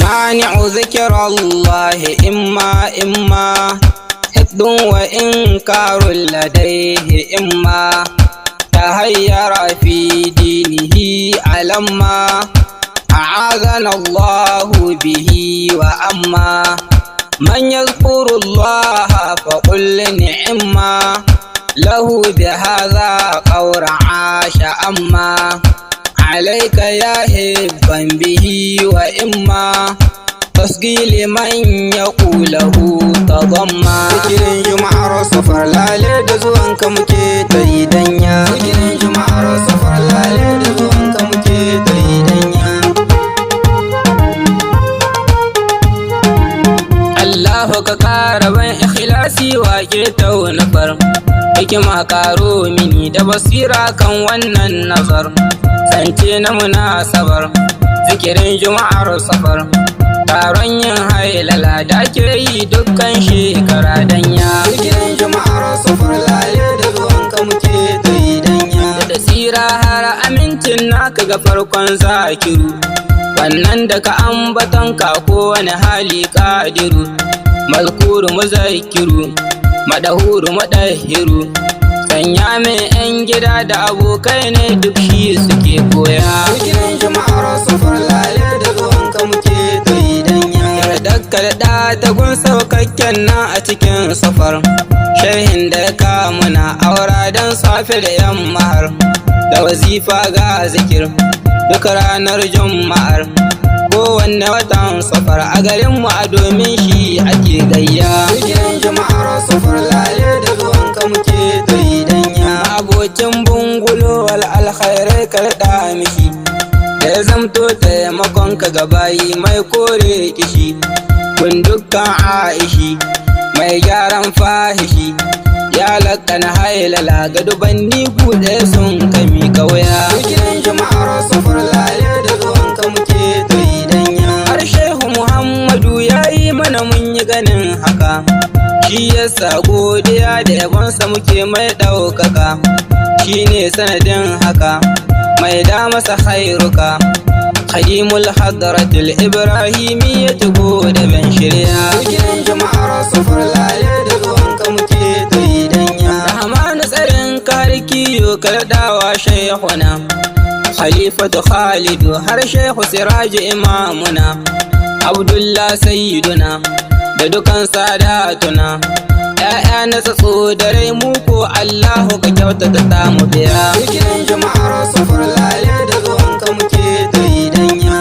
مانع ذكر الله إما حقد وإنكار لديه إما تهير في دينه علما أعاذنا الله به وأما من يذكر الله فقل نعما له بهذا قور عاش أما عليك يا هبا به وإما تصغي لمن يقوله تضمى ذكرين جمعة صفر لالي دزوانك مكي تريدنيا ذكرين جمعة صفر لالي دزوانك مكي تريدنيا الله كقاربا إخلاسي واجيتو نفر hikima karo mini da basira kan wannan nazar zance na munasabar zikirin juma'ar safar taron yin hailala da ake yi dukkan shekara danya zikirin juma'ar safar laye da zuwanka muke tayi danya da tsira har amincin naka ga farkon zakiru wannan da ka ambaton ka kowane hali kadiru mazkuru muzakiru madahuru madahiru sanya mai yan gida da abokai ne duk shi suke koya zikirin jama'ar safar laye da zuwanka muke tayi danya yardakka da ta gun saukakken nan a cikin safar shehin da ka muna aura don safe da yamma har da wazifa ga zikir duk ranar juma'ar kowanne watan safar a garinmu a domin shi ake gayya zikirin jama'ar safar laye da zuwanka muke tayi danya abokin bungulo wal alkhairai karɗa mishi da ya zamto taimakon ka gabayi mai kore kishi kun dukkan aishi mai gyaran fahishi ya lakana hailala ga dubanni buɗe sun kami kawaya zikirin jama'ar safar laye da zuwanka muke tayi danya har shehu muhammadu ya yi mana mun yi ganin haka shi yasa godiya da yabonsa muke mai ɗaukaka shi ne sanadin haka mai da masa khairuka khadimul hadratul ibrahimiyyatu da ban shirya zikirin jama'ar safar laye da zuwanka muke tayi danya rahmanu tsarin karkiyo kardawa shaykhuna khalifatu khalidu har shaykhu siraju imamuna abdullah sayyiduna da dukan sadatuna ya'ya na tsatso da rai mu ko Allahu ka kyautata ta mu biya zikirin jama'ar safar laye da zuwanka muke tayi danya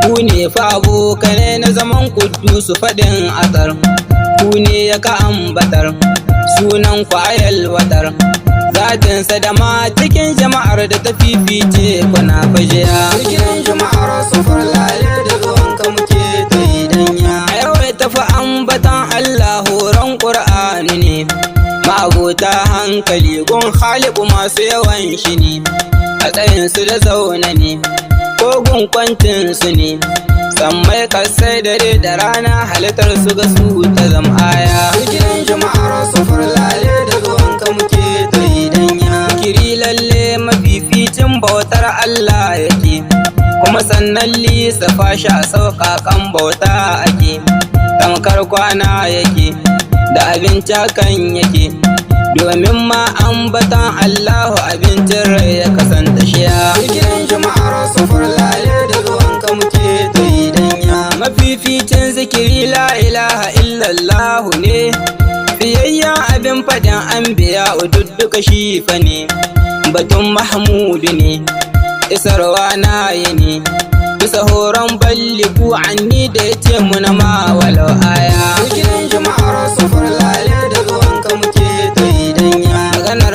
ku ne fa abokanai na zaman kudusu faɗin asar ku ne ya ka ambatar sunan ku ayalwatar zatinsa da ma cikin jama'ar da ta fifice kuna fajiya zikirin jama'ar safar laye da zuwanka muke tayi danya a yawai tafi ambatan Allah horon Qur'ani ne ma'abota hankali gun khaliqu masu yawan shi ne a tsayinsu da zaune ne kogun kwantinsu ne sammai kasai dare da rana halittar su ga su ta zam'aya zikirin jama'ar safar laye da zuwanka muke tayi danya zikiri lalle mafificin bautar Allah yake kuma sannan lissafa shi a sauƙaƙan bauta ake tamkar kwana yake da abinci kan yake domin ma ambatan Allahu abincin rai ya kasanta shiya zikirin jama'ar safar laye da zuwanka muke tayi danya mafificin zikiri la ilaha illallah ne fiyayyen abin faɗin anbiya dudduka shi fa ne batun mahmudu ne isarwa na yi ne bisa horon balliku anni da ya ce muna ma walau aya zikirin jama'ar safar laye da zuwanka muke tayi danya maganar